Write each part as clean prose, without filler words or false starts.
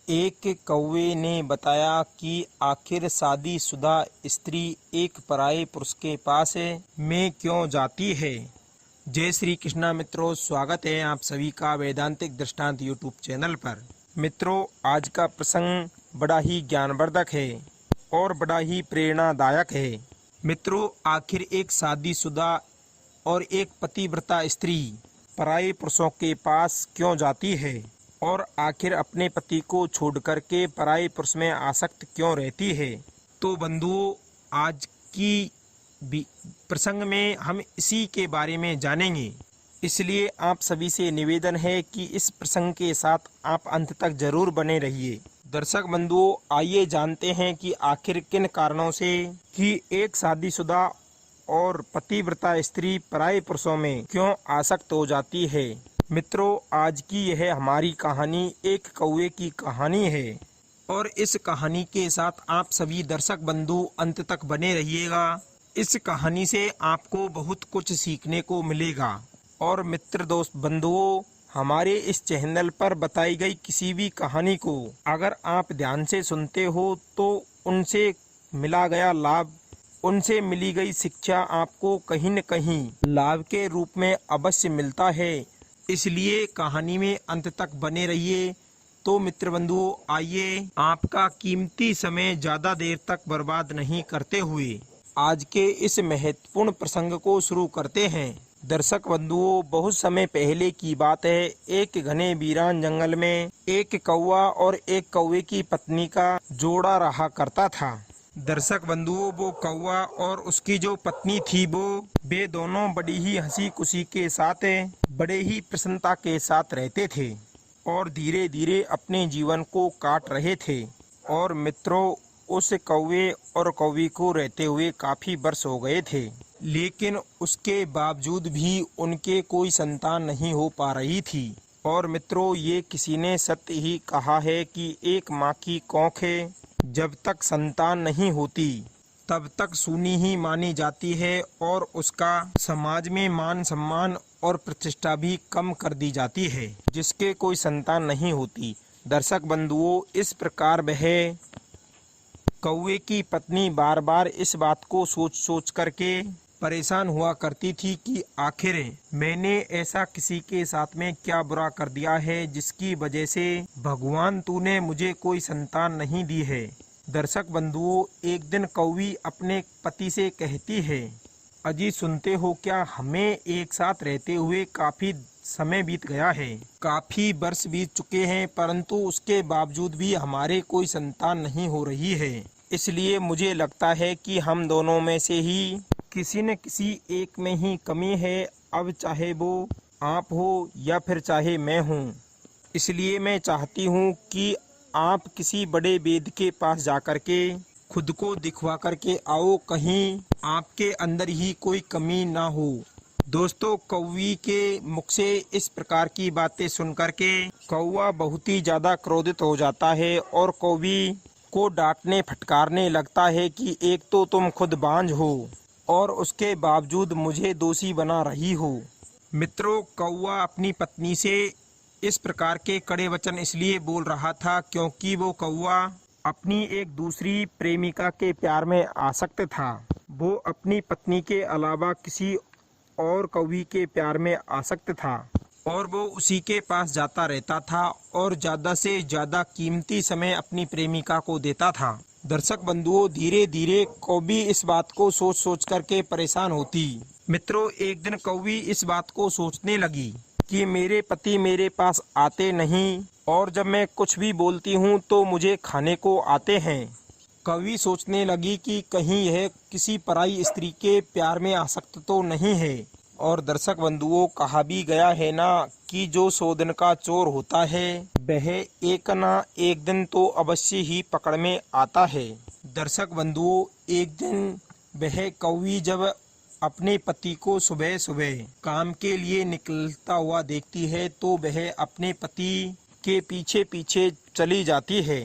एक कौवे ने बताया कि आखिर शादीशुदा स्त्री एक पराये पुरुष के पास में क्यों जाती है। जय श्री कृष्णा मित्रों, स्वागत है आप सभी का वेदांतिक दृष्टांत यूट्यूब चैनल पर। मित्रों, आज का प्रसंग बड़ा ही ज्ञानवर्धक है और बड़ा ही प्रेरणादायक है। मित्रों, आखिर एक शादीशुदा और एक पतिव्रता स्त्री पराये पुरुषों के पास क्यों जाती है और आखिर अपने पति को छोड़कर के पराये पुरुष में आसक्त क्यों रहती है। तो बंधुओं, आज की प्रसंग में हम इसी के बारे में जानेंगे, इसलिए आप सभी से निवेदन है कि इस प्रसंग के साथ आप अंत तक जरूर बने रहिए। दर्शक बंधुओं, आइए जानते हैं कि आखिर किन कारणों से कि एक शादीशुदा और पतिव्रता स्त्री पराये पुरुषों में क्यों आसक्त हो जाती है। मित्रों, आज की यह हमारी कहानी एक कौवे की कहानी है और इस कहानी के साथ आप सभी दर्शक बंधु अंत तक बने रहिएगा। इस कहानी से आपको बहुत कुछ सीखने को मिलेगा। और मित्र दोस्त बंधुओं, हमारे इस चैनल पर बताई गई किसी भी कहानी को अगर आप ध्यान से सुनते हो तो उनसे मिला गया लाभ, उनसे मिली गई शिक्षा आपको कहीं न कहीं लाभ के रूप में अवश्य मिलता है। इसलिए कहानी में अंत तक बने रहिए। तो मित्र बंधुओं, आइए आपका कीमती समय ज्यादा देर तक बर्बाद नहीं करते हुए आज के इस महत्वपूर्ण प्रसंग को शुरू करते हैं। दर्शक बंधुओं, बहुत समय पहले की बात है। एक घने वीरान जंगल में एक कौवा और एक कौवे की पत्नी का जोड़ा रहा करता था। दर्शक बंधुओं, वो कौवा और उसकी जो पत्नी थी वे दोनों बड़ी ही हंसी खुशी के साथ बड़े ही प्रसन्नता के साथ रहते थे और धीरे धीरे अपने जीवन को काट रहे थे। और मित्रों, उस कौवे और कौवी को रहते हुए काफी वर्ष हो गए थे, लेकिन उसके बावजूद भी उनके कोई संतान नहीं हो पा रही थी। और मित्रों, ये किसी ने सत्य ही कहा है कि एक माँ की कोख जब तक संतान नहीं होती तब तक सूनी ही मानी जाती है और उसका समाज में मान सम्मान और प्रतिष्ठा भी कम कर दी जाती है जिसके कोई संतान नहीं होती। दर्शक बंधुओं, इस प्रकार वह कौवे की पत्नी बार बार इस बात को सोच सोच करके परेशान हुआ करती थी कि आखिर मैंने ऐसा किसी के साथ में क्या बुरा कर दिया है जिसकी वजह से भगवान तूने मुझे कोई संतान नहीं दी है। दर्शक बंधुओं, एक दिन कौवी अपने पति से कहती है, अजी सुनते हो क्या, हमें एक साथ रहते हुए काफी समय बीत गया है, काफी वर्ष बीत चुके हैं, परंतु उसके बावजूद भी हमारे कोई संतान नहीं हो रही है। इसलिए मुझे लगता है कि हम दोनों में से ही किसी न किसी एक में ही कमी है। अब चाहे वो आप हो या फिर चाहे मैं हूँ, इसलिए मैं चाहती हूँ कि आप किसी बड़े वैद्य के पास जाकर के खुद को दिखवा करके आओ, कहीं आपके अंदर ही कोई कमी ना हो। दोस्तों, कौवी के मुख से इस प्रकार की बातें सुनकर के कौवा बहुत ही ज्यादा क्रोधित हो जाता है और कौवी को डांटने फटकारने लगता है कि एक तो तुम खुद बांझ हो और उसके बावजूद मुझे दोषी बना रही हो। मित्रों, कौवा अपनी पत्नी से इस प्रकार के कड़े वचन इसलिए बोल रहा था क्योंकि वो कौवा अपनी एक दूसरी प्रेमिका के प्यार में आसक्त था। वो अपनी पत्नी के अलावा किसी और कौवी के प्यार में आसक्त था और वो उसी के पास जाता रहता था और ज्यादा से ज्यादा कीमती समय अपनी प्रेमिका को देता था। दर्शक बंधुओं, धीरे धीरे कौवी इस बात को सोच सोच करके परेशान होती। मित्रों, एक दिन कौवी इस बात को सोचने लगी कि मेरे पति मेरे पास आते नहीं और जब मैं कुछ भी बोलती हूँ तो मुझे खाने को आते हैं। कौवी सोचने लगी कि कहीं यह किसी पराई स्त्री के प्यार में आसक्त तो नहीं है। और दर्शक बंधुओं, कहा भी गया है ना कि जो 100 दिन का चोर होता है वह एक ना एक दिन तो अवश्य ही पकड़ में आता है। दर्शक बंधुओं, एक दिन वह कौवी जब अपने पति को सुबह सुबह काम के लिए निकलता हुआ देखती है तो वह अपने पति के पीछे पीछे चली जाती है।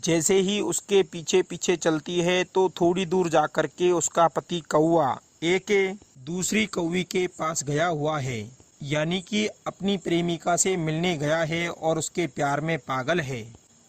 जैसे ही उसके पीछे पीछे चलती है तो थोड़ी दूर जाकर के उसका पति कौवा एक दूसरी कौवी के पास गया हुआ है, यानी कि अपनी प्रेमिका से मिलने गया है और उसके प्यार में पागल है।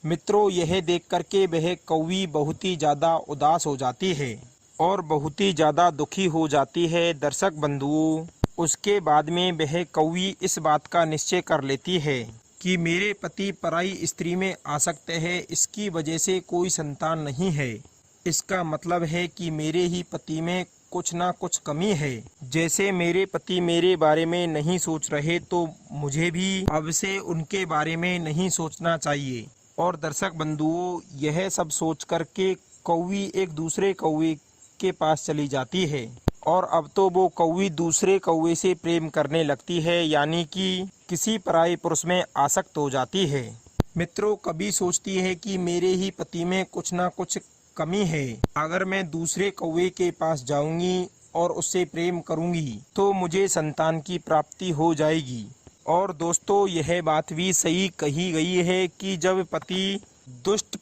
मित्रों, यह देख करके वह कौवी बहुत ही ज़्यादा उदास हो जाती है और बहुत ही ज़्यादा दुखी हो जाती है। दर्शक बंधुओं, उसके बाद में वह कौवी इस बात का निश्चय कर लेती है कि मेरे पति पराई स्त्री में आसक्त है, इसकी वजह से कोई संतान नहीं है। इसका मतलब है कि मेरे ही पति में कुछ ना कुछ कमी है। जैसे मेरे पति मेरे बारे में नहीं सोच रहे, तो मुझे भी अब से उनके बारे में नहीं सोचना चाहिए। और दर्शक बंधुओं, यह सब सोच करके कौवी एक दूसरे कौवे के पास चली जाती है और अब तो वो कौवी दूसरे कौवे से प्रेम करने लगती है, यानी कि किसी पराये पुरुष में आसक्त हो जाती है। मित्रों, कभी सोचती है कि मेरे ही पति में कुछ ना कुछ कमी है। अगर मैं दूसरे कौवे के पास जाऊंगी और उससे प्रेम करूंगी तो मुझे संतान की प्राप्ति हो जाएगी। और दोस्तों, यह बात भी सही कही गई है कि जब पति दुष्ट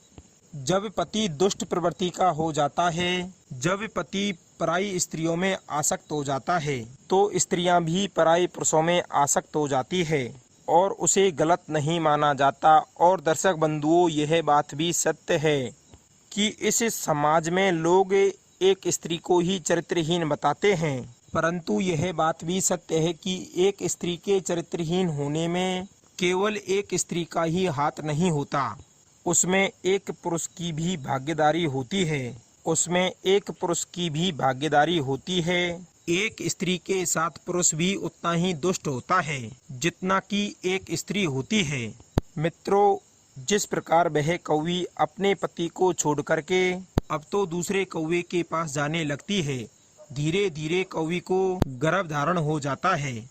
प्रवृत्ति का हो जाता है, जब पति पराई स्त्रियों में आसक्त हो जाता है, तो स्त्रियां भी पराई पुरुषों में आसक्त हो जाती है और उसे गलत नहीं माना जाता। और दर्शक बंधुओं, यह बात भी सत्य है कि इस समाज में लोग एक स्त्री को ही चरित्रहीन बताते हैं, परंतु यह बात भी सत्य है कि एक स्त्री के चरित्रहीन होने में केवल एक स्त्री का ही हाथ नहीं होता, उसमें एक पुरुष की भी भागीदारी होती है। उसमें एक पुरुष की भी भागीदारी होती है। एक स्त्री के साथ पुरुष भी उतना ही दुष्ट होता है जितना कि एक स्त्री होती है। मित्रों, जिस प्रकार वह कौवी अपने पति को छोड़ करके अब तो दूसरे कौवे के पास जाने लगती है, धीरे धीरे कौवी को गर्भ धारण हो जाता है।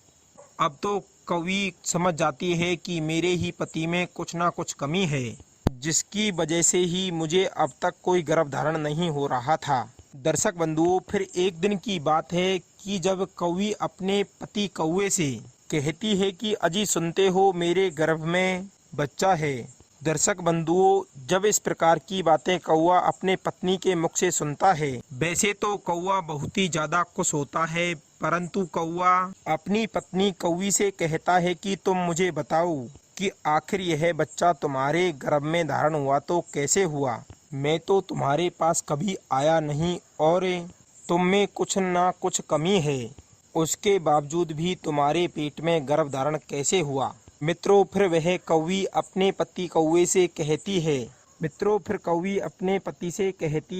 अब तो कौवी समझ जाती है कि मेरे ही पति में कुछ ना कुछ कमी है, जिसकी वजह से ही मुझे अब तक कोई गर्भ धारण नहीं हो रहा था। दर्शक बंधुओं, फिर एक दिन की बात है कि जब कौवी अपने पति कौवे से कहती है कि अजी सुनते हो, मेरे गर्भ में बच्चा है। दर्शक बंधुओं, जब इस प्रकार की बातें कौवा अपने पत्नी के मुख से सुनता है, वैसे तो कौवा बहुत ही ज्यादा खुश होता है, परंतु कौवा अपनी पत्नी कौवी से कहता है कि तुम मुझे बताओ कि आखिर यह बच्चा तुम्हारे गर्भ में धारण हुआ तो कैसे हुआ। मैं तो तुम्हारे पास कभी आया नहीं और तुम में कुछ ना कुछ कमी है, उसके बावजूद भी तुम्हारे पेट में गर्भ धारण कैसे हुआ। मित्रों, फिर वह कौवी अपने पति कौवे से कहती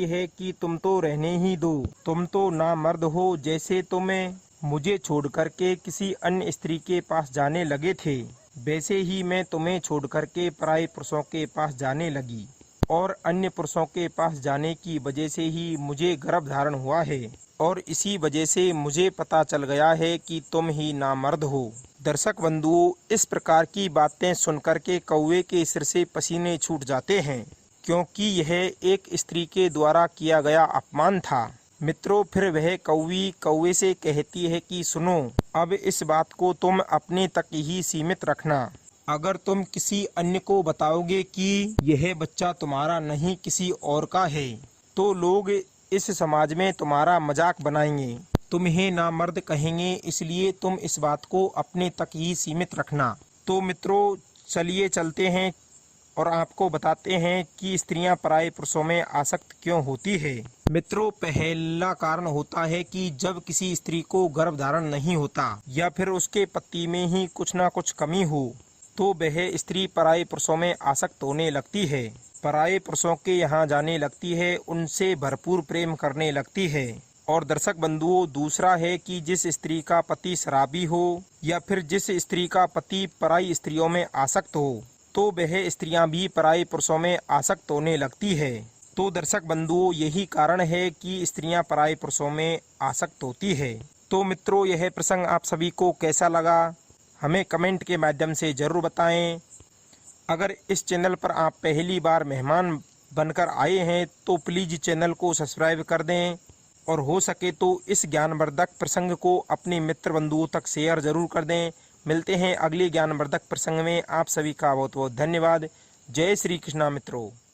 है कि तुम तो रहने ही दो, तुम तो ना मर्द हो, जैसे तुम मुझे छोड़ करके किसी अन्य स्त्री के पास जाने लगे थे, वैसे ही मैं तुम्हें छोड़ करके पराये पुरुषों के पास जाने लगी और अन्य पुरुषों के पास जाने की वजह से ही मुझे गर्भ धारण हुआ है और इसी वजह से मुझे पता चल गया है कि तुम ही नामर्द हो। दर्शक बंधुओं, इस प्रकार की बातें सुनकर के कौवे के सिर से पसीने छूट जाते हैं, क्योंकि यह एक स्त्री के द्वारा किया गया अपमान था। मित्रों, फिर वह कौवी कौवे से कहती है कि सुनो, अब इस बात को तुम अपने तक ही सीमित रखना। अगर तुम किसी अन्य को बताओगे कि यह बच्चा तुम्हारा नहीं किसी और का है, तो लोग इस समाज में तुम्हारा मजाक बनाएंगे, तुम्हें नामर्द कहेंगे, इसलिए तुम इस बात को अपने तक ही सीमित रखना। तो मित्रों, चलिए चलते हैं और आपको बताते हैं कि स्त्रियां पराये पुरुषों में आसक्त क्यों होती है। मित्रों, पहला कारण होता है कि जब किसी स्त्री को गर्भ धारण नहीं होता या फिर उसके पति में ही कुछ ना कुछ कमी हो, तो वह स्त्री पराये पुरुषों में आसक्त होने लगती है, पराये पुरुषों के यहाँ जाने लगती है, उनसे भरपूर प्रेम करने लगती है। और दर्शक बंधुओं, दूसरा है कि जिस स्त्री का पति शराबी हो या फिर जिस स्त्री का पति पराई स्त्रियों में आसक्त हो, तो वह स्त्रियां भी पराये पुरुषों में आसक्त होने लगती है। तो दर्शक बंधुओं, यही कारण है कि स्त्रियां पराये पुरुषों में आसक्त होती है। तो मित्रों, यह प्रसंग आप सभी को कैसा लगा, हमें कमेंट के माध्यम से जरूर बताएं। अगर इस चैनल पर आप पहली बार मेहमान बनकर आए हैं तो प्लीज़ चैनल को सब्सक्राइब कर दें और हो सके तो इस ज्ञानवर्धक प्रसंग को अपने मित्र बंधुओं तक शेयर जरूर कर दें। मिलते हैं अगले ज्ञानवर्धक प्रसंग में। आप सभी का बहुत बहुत धन्यवाद। जय श्री कृष्णा मित्रों।